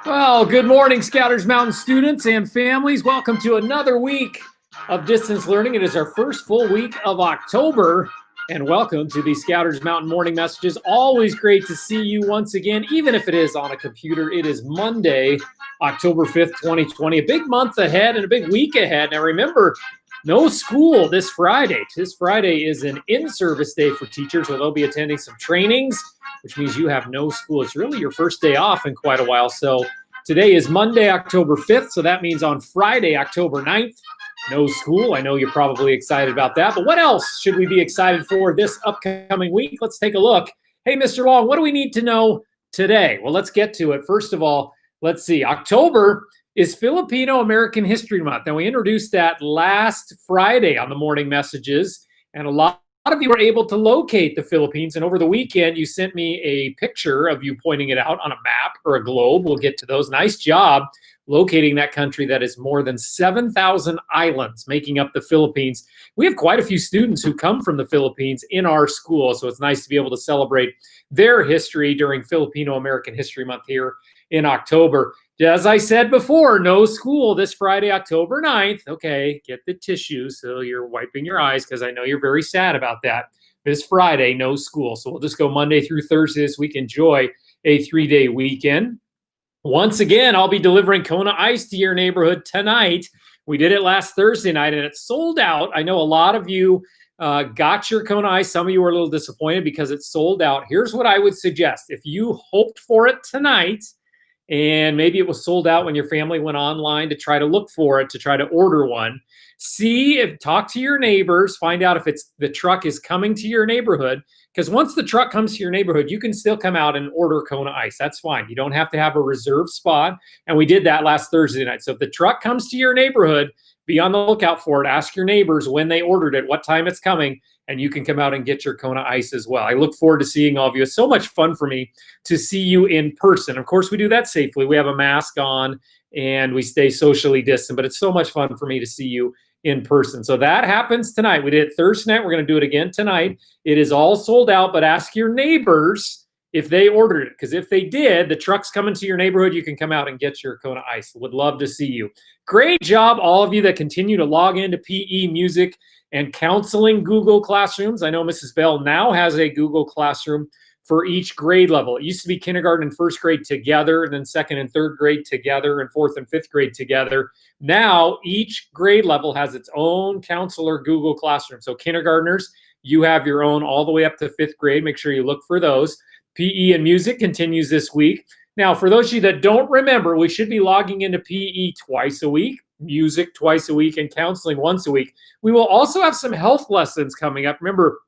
Well, good morning, Scouters Mountain students and families. Welcome to another week of distance learning. It is our first full week of October, and welcome to the Scouters Mountain Morning Messages. Always great to see you once again, even if it is on a computer. It is Monday, October 5th, 2020. A big month ahead and a big week ahead. Now remember, no school this Friday. This Friday is an in-service day for teachers, where they'll be attending some trainings, which means you have no school. It's really your first day off in quite a while. So today is Monday, October 5th. So that means on Friday, October 9th, no school. I know you're probably excited about that. But what else should we be excited for this upcoming week? Let's take a look. Hey, Mr. Long, what do we need to know today? Well, let's get to it. First of all, let's see. October is Filipino American History Month. And we introduced that last Friday on the morning messages. And a lot of you were able to locate the Philippines. And over the weekend, you sent me a picture of you pointing it out on a map or a globe. We'll get to those. Nice job locating that country that is more than 7,000 islands making up the Philippines. We have quite a few students who come from the Philippines in our school. So it's nice to be able to celebrate their history during Filipino American History Month here in October. As I said before, no school this Friday, October 9th. Okay, get the tissues so you're wiping your eyes, because I know you're very sad about that. This Friday, no school. So we'll just go Monday through Thursday this week. Enjoy a 3-day weekend. Once again, I'll be delivering Kona Ice to your neighborhood tonight. We did it last Thursday night, and it sold out. I know a lot of you got your Kona Ice. Some of you were a little disappointed because it sold out. Here's what I would suggest. If you hoped for it tonight, and maybe it was sold out when your family went online to try to look for it, to try to order one, talk to your neighbors, find out if the truck is coming to your neighborhood. Because once the truck comes to your neighborhood, you can still come out and order Kona Ice. That's fine. You don't have to have a reserved spot. And we did that last Thursday night. So if the truck comes to your neighborhood, be on the lookout for it. Ask your neighbors when they ordered it, what time it's coming, and you can come out and get your Kona Ice as well. I look forward to seeing all of you. It's so much fun for me to see you in person. Of course, we do that safely. We have a mask on and we stay socially distant, but it's so much fun for me to see you in person. So that happens tonight. We did it Thursday night. We're going to do it again tonight. It is all sold out, but ask your neighbors if they ordered it, because if they did, the truck's coming to your neighborhood. You can come out and get your Kona Ice. Would love to see you. Great job, all of you that continue to log into PE, music, and counseling Google Classrooms. I know Mrs. Bell now has a Google Classroom for each grade level. It used to be kindergarten and first grade together, and then second and third grade together, and fourth and fifth grade together. Now, each grade level has its own counselor Google Classroom. So kindergartners, you have your own all the way up to fifth grade. Make sure you look for those. PE and music continues this week. Now, for those of you that don't remember, we should be logging into PE twice a week, music twice a week, and counseling once a week. We will also have some health lessons coming up. Remember,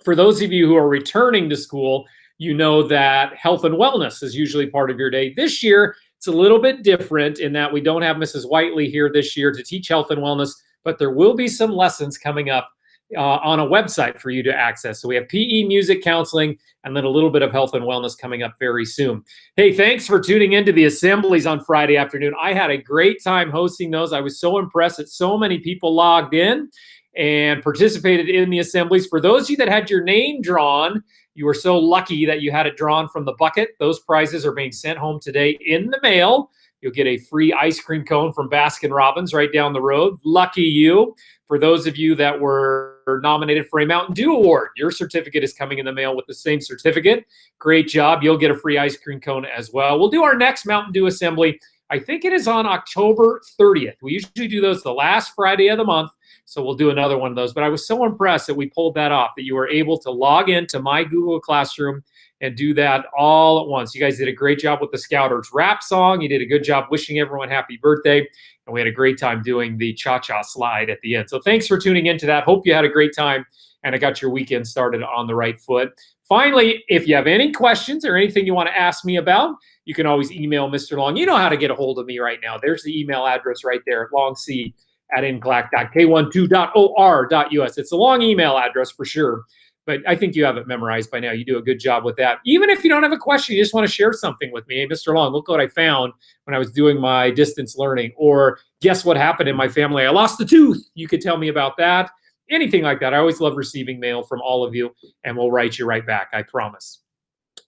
for those of you who are returning to school, you know that health and wellness is usually part of your day. This year, it's a little bit different in that we don't have Mrs. Whiteley here this year to teach health and wellness, but there will be some lessons coming up on a website for you to access. So we have PE, music, counseling, and then a little bit of health and wellness coming up very soon. Hey, thanks for tuning into the assemblies on Friday afternoon. I had a great time hosting those. I was so impressed that so many people logged in and participated in the assemblies. For those of you that had your name drawn, you were so lucky that you had it drawn from the bucket. Those prizes are being sent home today in the mail. You'll get a free ice cream cone from Baskin-Robbins right down the road. Lucky you. For those of you that were nominated for a Mountain Dew Award, your certificate is coming in the mail with the same certificate. Great job. You'll get a free ice cream cone as well. We'll do our next Mountain Dew assembly. I think it is on October 30th. We usually do those the last Friday of the month, so we'll do another one of those. But I was so impressed that we pulled that off, that you were able to log into my Google Classroom and do that all at once. You guys did a great job with the Scouters rap song. You did a good job wishing everyone happy birthday. And we had a great time doing the cha-cha slide at the end. So thanks for tuning into that. Hope you had a great time and I got your weekend started on the right foot. Finally, if you have any questions or anything you want to ask me about, you can always email Mr. Long. You know how to get a hold of me right now. There's the email address right there, longc@nclac.k12.or.us. It's a long email address for sure, but I think you have it memorized by now. You do a good job with that. Even if you don't have a question, you just want to share something with me. Hey, Mr. Long, look what I found when I was doing my distance learning. Or guess what happened in my family? I lost a tooth. You could tell me about that. Anything like that. I always love receiving mail from all of you, and we'll write you right back, I promise.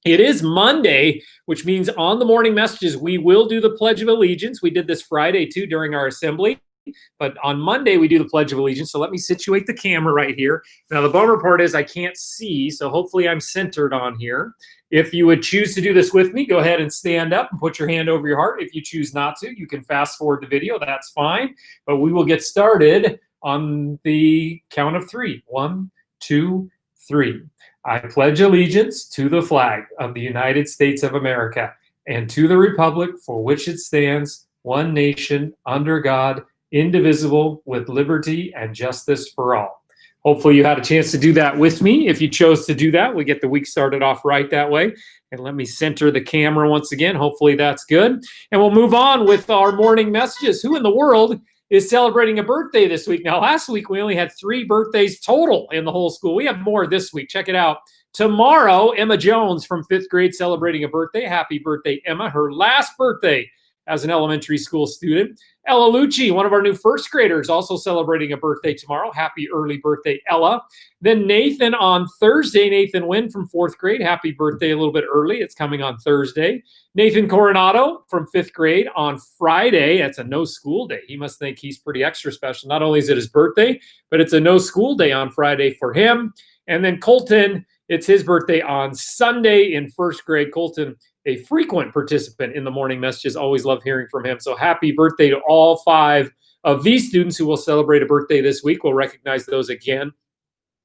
It is Monday, which means on the morning messages, we will do the Pledge of Allegiance. We did this Friday too during our assembly, but on Monday we do the Pledge of Allegiance. So let me situate the camera right here. Now the bummer part is I can't see, so hopefully I'm centered on here. If you would choose to do this with me, go ahead and stand up and put your hand over your heart. If you choose not to, you can fast forward the video, that's fine. But we will get started on the count of three. 1, 2, 3. I pledge allegiance to the flag of the United States of America and to the republic for which it stands, one nation, under God, indivisible, with liberty and justice for all. Hopefully you had a chance to do that with me. If you chose to do that, we get the week started off right that way. And let me center the camera once again. Hopefully that's good. And we'll move on with our morning messages. Who in the world is celebrating a birthday this week? Now, last week we only had 3 birthdays total in the whole school. We have more this week. Check it out. Tomorrow, Emma Jones from 5th grade celebrating a birthday. Happy birthday, Emma. Her last birthday as an elementary school student. Ella Lucci, one of our new 1st graders, also celebrating a birthday tomorrow. Happy early birthday, Ella. Then Nathan on Thursday. Nathan Wynn from 4th grade. Happy birthday a little bit early. It's coming on Thursday. Nathan Coronado from 5th grade on Friday. That's a no school day. He must think he's pretty extra special. Not only is it his birthday, but it's a no school day on Friday for him. And then Colton, it's his birthday on Sunday in 1st grade. Colton, a frequent participant in the morning messages. Always love hearing from him. So happy birthday to all 5 of these students who will celebrate a birthday this week. We'll recognize those again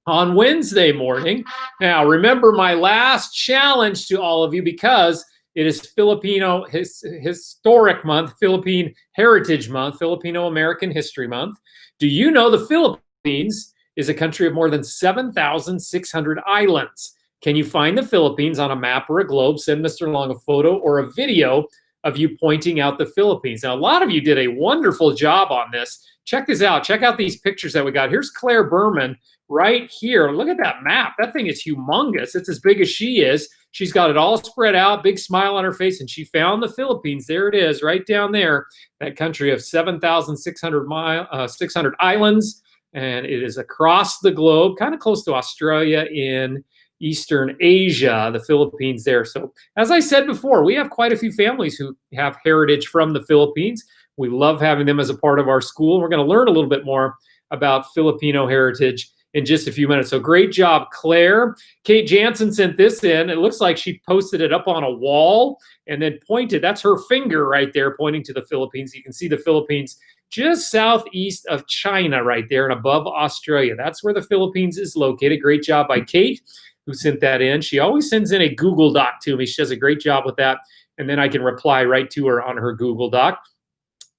on Wednesday morning. Now, remember my last challenge to all of you, because it is Filipino Historic Month, Philippine Heritage Month, Filipino American History Month. Do you know the Philippines is a country of more than 7,600 islands? Can you find the Philippines on a map or a globe? Send Mr. Long a photo or a video of you pointing out the Philippines. Now, a lot of you did a wonderful job on this. Check this out. Check out these pictures that we got. Here's Claire Berman right here. Look at that map. That thing is humongous. It's as big as she is. She's got it all spread out, big smile on her face, and she found the Philippines. There it is, right down there, that country of 7,600 islands, and it is across the globe, kind of close to Australia in Eastern Asia, the Philippines there. So as I said before, we have quite a few families who have heritage from the Philippines. We love having them as a part of our school. We're going to learn a little bit more about Filipino heritage in just a few minutes. So great job, Claire. Kate Jansen sent this in. It looks like she posted it up on a wall and then pointed. That's her finger right there pointing to the Philippines. You can see the Philippines just southeast of China right there and above Australia. That's where the Philippines is located. Great job by Kate, who sent that in. She always sends in a Google Doc to me. She does a great job with that. And then I can reply right to her on her Google Doc.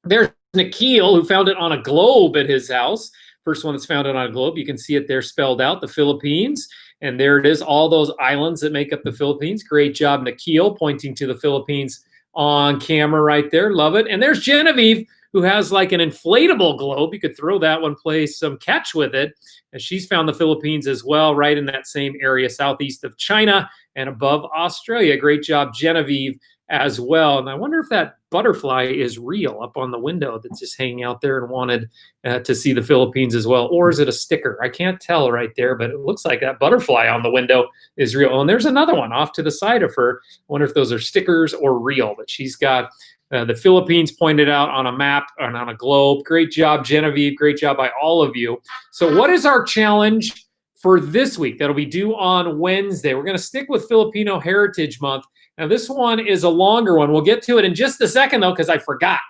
There's Nikhil, who found it on a globe at his house. First one that's found it on a globe. You can see it there spelled out, the Philippines. And there it is, all those islands that make up the Philippines. Great job, Nikhil, pointing to the Philippines on camera right there. Love it. And there's Genevieve, who has like an inflatable globe. You could throw that one, play some catch with it. And she's found the Philippines as well, right in that same area, southeast of China and above Australia. Great job, Genevieve, as well. And I wonder if that butterfly is real up on the window that's just hanging out there and wanted to see the Philippines as well. Or is it a sticker? I can't tell right there, but it looks like that butterfly on the window is real. Oh, and there's another one off to the side of her. I wonder if those are stickers or real, but she's got the Philippines pointed out on a map and on a globe. Great job, Genevieve. Great job by all of you. So what is our challenge for this week? That'll be due on Wednesday. We're going to stick with Filipino Heritage Month. Now, this one is a longer one. We'll get to it in just a second, though, because I forgot.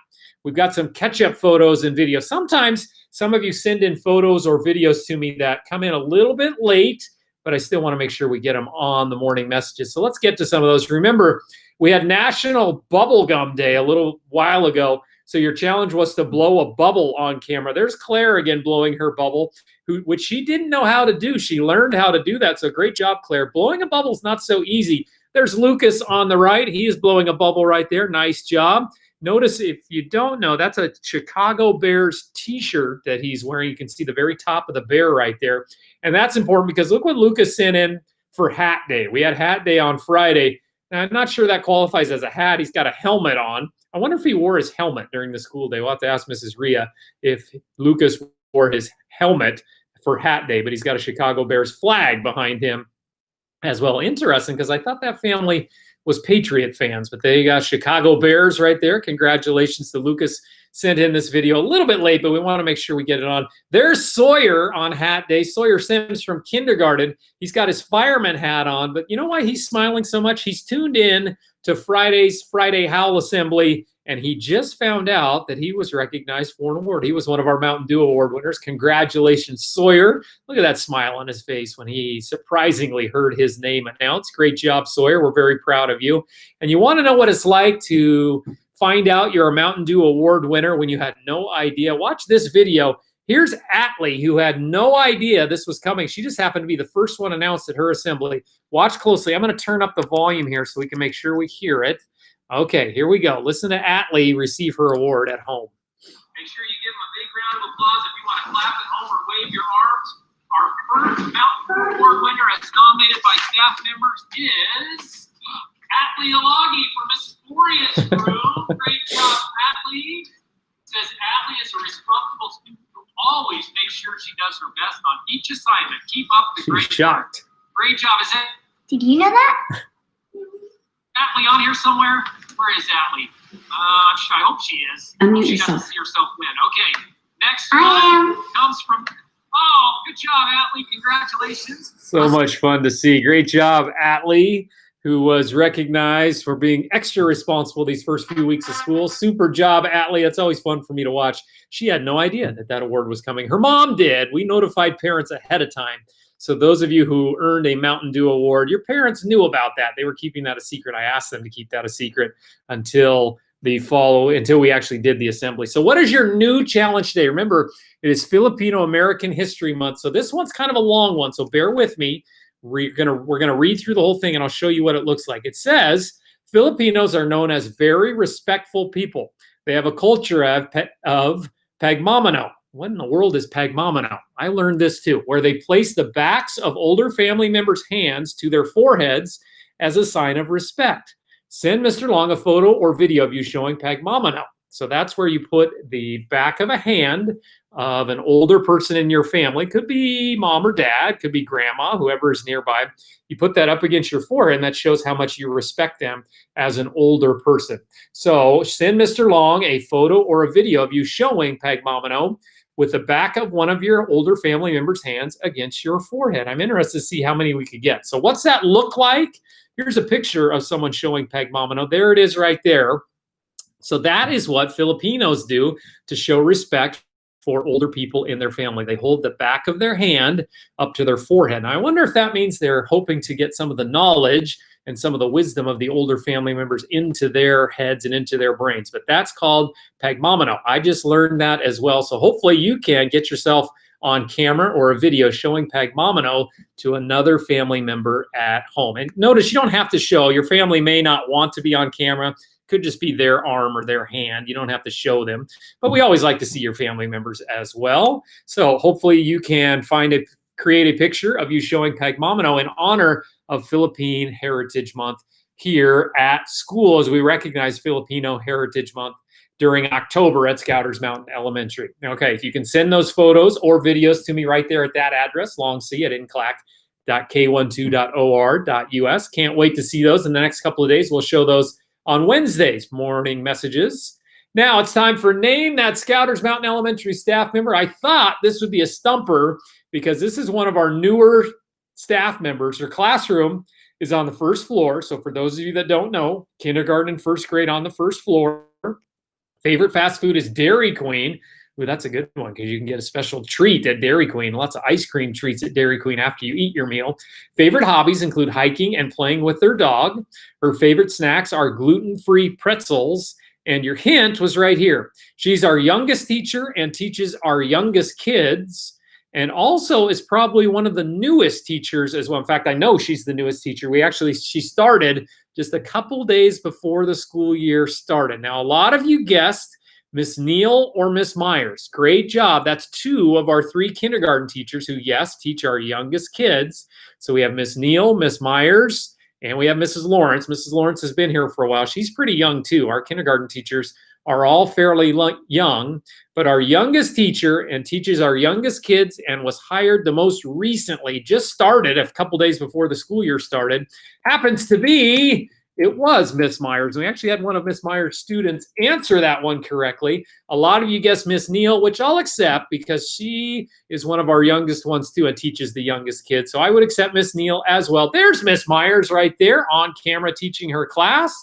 We've got some catch-up photos and videos. Sometimes some of you send in photos or videos to me that come in a little bit late, but I still want to make sure we get them on the morning messages. So let's get to some of those. Remember, we had National Bubblegum Day a little while ago. So your challenge was to blow a bubble on camera. There's Claire again blowing her bubble, which she didn't know how to do. She learned how to do that. So great job, Claire. Blowing a bubble is not so easy. There's Lucas on the right. He is blowing a bubble right there. Nice job. Notice, if you don't know, that's a Chicago Bears t-shirt that he's wearing. You can see the very top of the bear right there. And that's important because look what Lucas sent in for Hat Day. We had Hat Day on Friday. Now, I'm not sure that qualifies as a hat. He's got a helmet on. I wonder if he wore his helmet during the school day. We'll have to ask Mrs. Rhea if Lucas wore his helmet for Hat Day, but he's got a Chicago Bears flag behind him as well. Interesting, because I thought that family was Patriot fans, but they got Chicago Bears right there. Congratulations to Lucas. Sent in this video a little bit late, but we want to make sure we get it on. There's Sawyer on hat day. Sawyer Sims from kindergarten. He's got his fireman hat on, but you know why he's smiling so much? He's tuned in to Friday's Friday Howl Assembly, and he just found out that he was recognized for an award. He was one of our Mountain Dew Award winners. Congratulations, Sawyer. Look at that smile on his face when he surprisingly heard his name announced. Great job, Sawyer. We're very proud of you. And you want to know what it's like to find out you're a Mountain Dew Award winner when you had no idea? Watch this video. Here's Atlee, who had no idea this was coming. She just happened to be the first one announced at her assembly. Watch closely. I'm going to turn up the volume here so we can make sure we hear it. Okay, here we go. Listen to Atlee receive her award at home. Make sure you give them a big round of applause if you want to clap at home or wave your arms. Our first Mountain Dew Award winner, as nominated by staff members, is Atlee Alagi from Mrs. Gloria's room. Great job, Atlee. Says Atlee is a responsible student who always makes sure she does her best on each assignment. Keep up the great work. Great job. Is it? Did you know that? Atlee on here somewhere? Where is Atlee? I hope she is. Unmute she yourself. Doesn't see herself win. Okay. Next I one am. comes from. Oh, good job, Atlee. Congratulations. So much fun to see. Great job, Atlee, who was recognized for being extra responsible these first few weeks of school. Super job, Atlee. It's always fun for me to watch. She had no idea that that award was coming. Her mom did. We notified parents ahead of time. So those of you who earned a Mountain Dew Award, your parents knew about that. They were keeping that a secret. I asked them to keep that a secret until we actually did the assembly. So what is your new challenge today? Remember, it is Filipino American History Month. So this one's kind of a long one, so bear with me. We're gonna read through the whole thing and I'll show you what it looks like. It says, Filipinos are known as very respectful people. They have a culture of pagmamano. What in the world is pagmamano? I learned this too, where they place the backs of older family members' hands to their foreheads as a sign of respect. Send Mr. Long a photo or video of you showing pagmamano. So that's where you put the back of a hand of an older person in your family. Could be mom or dad, could be grandma, whoever is nearby. You put that up against your forehead, and that shows how much you respect them as an older person. So send Mr. Long a photo or a video of you showing pagmamano with the back of one of your older family members' hands against your forehead. I'm interested to see how many we could get. So what's that look like? Here's a picture of someone showing pagmamano. There it is right there. So that is what Filipinos do to show respect for older people in their family. They hold the back of their hand up to their forehead. Now, I wonder if that means they're hoping to get some of the knowledge and some of the wisdom of the older family members into their heads and into their brains. But that's called pagmamano. I just learned that as well. So hopefully you can get yourself on camera or a video showing pagmamano to another family member at home. And notice you don't have to show. Your family may not want to be on camera. Could just be their arm or their hand. You don't have to show them. But we always like to see your family members as well. So hopefully you can create a picture of you showing pagmamano in honor of Philippine Heritage Month here at school, as we recognize Filipino Heritage Month during October at Scouters Mountain Elementary. Okay, if you can send those photos or videos to me right there at that address, longc@nclac.k12.or.us. Can't wait to see those in the next couple of days. We'll show those on Wednesdays, morning messages. Now it's time for Name That Scouters Mountain Elementary staff member. I thought this would be a stumper because this is one of our newer staff members. Her classroom is on the first floor. So for those of you that don't know, kindergarten and first grade on the first floor. Favorite fast food is Dairy Queen. Ooh, that's a good one because you can get a special treat at Dairy Queen. Lots of ice cream treats at Dairy Queen after you eat your meal. Favorite hobbies include hiking and playing with their dog. Her favorite snacks are gluten-free pretzels. And your hint was right here. She's our youngest teacher and teaches our youngest kids. And also is probably one of the newest teachers as well. In fact, I know she's the newest teacher. She started just a couple days before the school year started. Now, a lot of you guessed Miss Neal or Miss Myers. Great job. That's two of our three kindergarten teachers who, yes, teach our youngest kids. So we have Miss Neal, Miss Myers, And we have Mrs. Lawrence. Mrs. Lawrence has been here for a while. She's pretty young too. Our kindergarten teachers are all fairly young, but our youngest teacher and teaches our youngest kids and was hired the most recently, just started a couple days before the school year started, happens to be, it was Miss Myers. We actually had one of Miss Myers' students answer that one correctly. A lot of you guessed Miss Neal, which I'll accept because she is one of our youngest ones too and teaches the youngest kids. So I would accept Miss Neal as well. There's Miss Myers right there on camera teaching her class.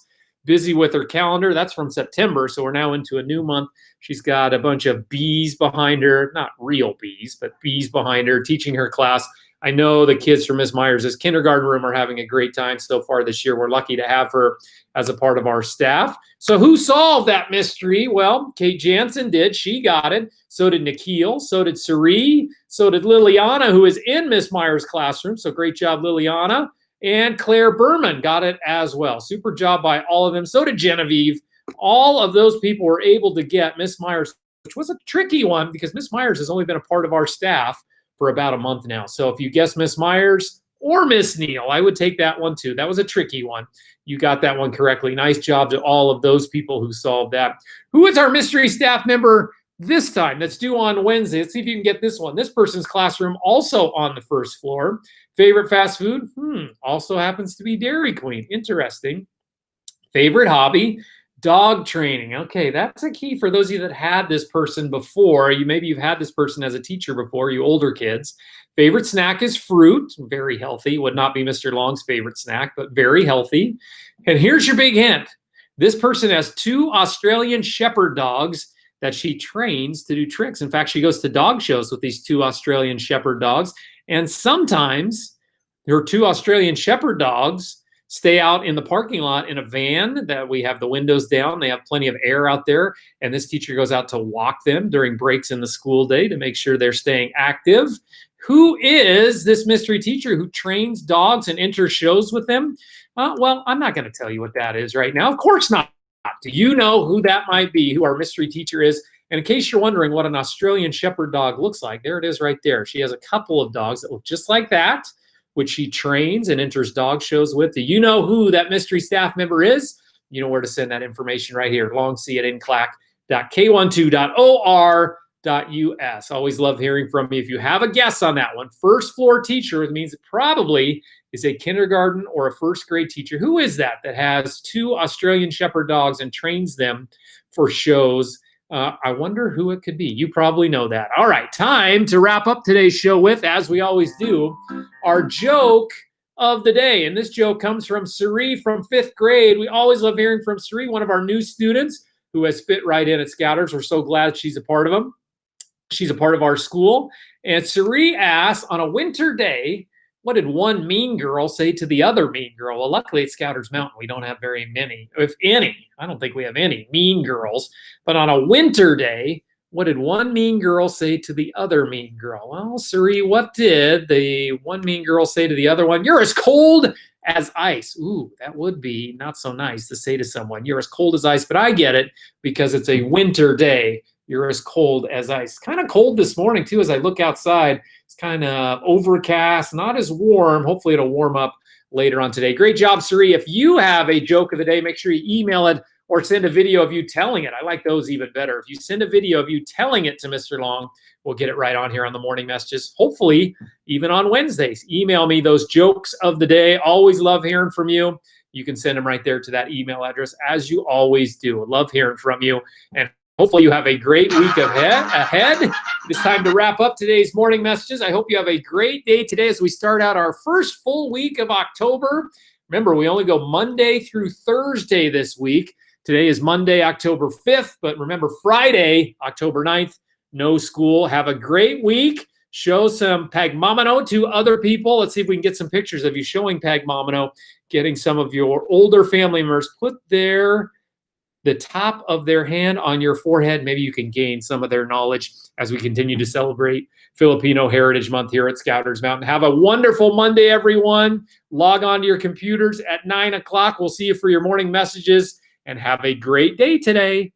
Busy with her calendar. That's from September, so we're now into a new month. She's got a bunch of bees behind her, not real bees, but bees behind her, teaching her class. I know the kids from Ms. Myers' kindergarten room are having a great time so far this year. We're lucky to have her as a part of our staff. So who solved that mystery? Well, Kate Jansen did. She got it. So did Nikhil. So did Sari. So did Liliana, who is in Ms. Myers' classroom. So great job, Liliana. And Claire Berman got it as well. Super job by all of them. So did Genevieve. All of those people were able to get Miss Myers, which was a tricky one because Miss Myers has only been a part of our staff for about a month now. So if you guess Miss Myers or Miss Neal, I would take that one too. That was a tricky one. You got that one correctly. Nice job to all of those people who solved that. Who is our mystery staff member this time that's due on Wednesday? Let's see if you can get this one. This person's classroom also on the first floor. Favorite fast food? Also happens to be Dairy Queen. Interesting. Favorite hobby? Dog training. Okay, that's a key for those of you that had this person before. Maybe you've had this person as a teacher before, you older kids. Favorite snack is fruit. Very healthy. Would not be Mr. Long's favorite snack, but very healthy. And here's your big hint. This person has 2 Australian Shepherd dogs that she trains to do tricks. In fact, she goes to dog shows with these 2 Australian Shepherd dogs. And sometimes her 2 Australian Shepherd dogs stay out in the parking lot in a van that we have the windows down. They have plenty of air out there. And this teacher goes out to walk them during breaks in the school day to make sure they're staying active. Who is this mystery teacher who trains dogs and enters shows with them? Well, I'm not going to tell you what that is right now. Of course not. Do you know who that might be, who our mystery teacher is? And in case you're wondering what an Australian Shepherd dog looks like, there it is right there. She has a couple of dogs that look just like that, which she trains and enters dog shows with. Do you know who that mystery staff member is? You know where to send that information right here. longc@nclac.k12.or.us. Always love hearing from you. If you have a guess on that one, first floor teacher, it means it probably is a kindergarten or a first grade teacher. Who is that has 2 Australian Shepherd dogs and trains them for shows? I wonder who it could be. You probably know that. All right, time to wrap up today's show with, as we always do, our joke of the day. And this joke comes from Sari from 5th grade. We always love hearing from Sari, one of our new students who has fit right in at Scouters. We're so glad she's a part of them. She's a part of our school. And Sari asks, on a winter day, what did one mean girl say to the other mean girl? Well, luckily at Scouters Mountain, we don't have very many, if any. I don't think we have any mean girls. But on a winter day, what did one mean girl say to the other mean girl? Well, Sari, what did the one mean girl say to the other one? You're as cold as ice. Ooh, that would be not so nice to say to someone. You're as cold as ice, but I get it because it's a winter day. You're as cold as ice. Kind of cold this morning, too, as I look outside. It's kind of overcast, not as warm. Hopefully, it'll warm up later on today. Great job, Sari. If you have a joke of the day, make sure you email it or send a video of you telling it. I like those even better. If you send a video of you telling it to Mr. Long, we'll get it right on here on the morning messages, hopefully even on Wednesdays. Email me those jokes of the day. Always love hearing from you. You can send them right there to that email address, as you always do. Love hearing from you. And hopefully you have a great week ahead. It's time to wrap up today's morning messages. I hope you have a great day today as we start out our first full week of October. Remember, we only go Monday through Thursday this week. Today is Monday, October 5th, but remember Friday, October 9th, no school. Have a great week. Show some Pagmamano to other people. Let's see if we can get some pictures of you showing Pagmamano, getting some of your older family members. Put the top of their hand on your forehead. Maybe you can gain some of their knowledge as we continue to celebrate Filipino Heritage Month here at Scouters Mountain. Have a wonderful Monday, everyone. Log on to your computers at 9 o'clock. We'll see you for your morning messages, and have a great day today.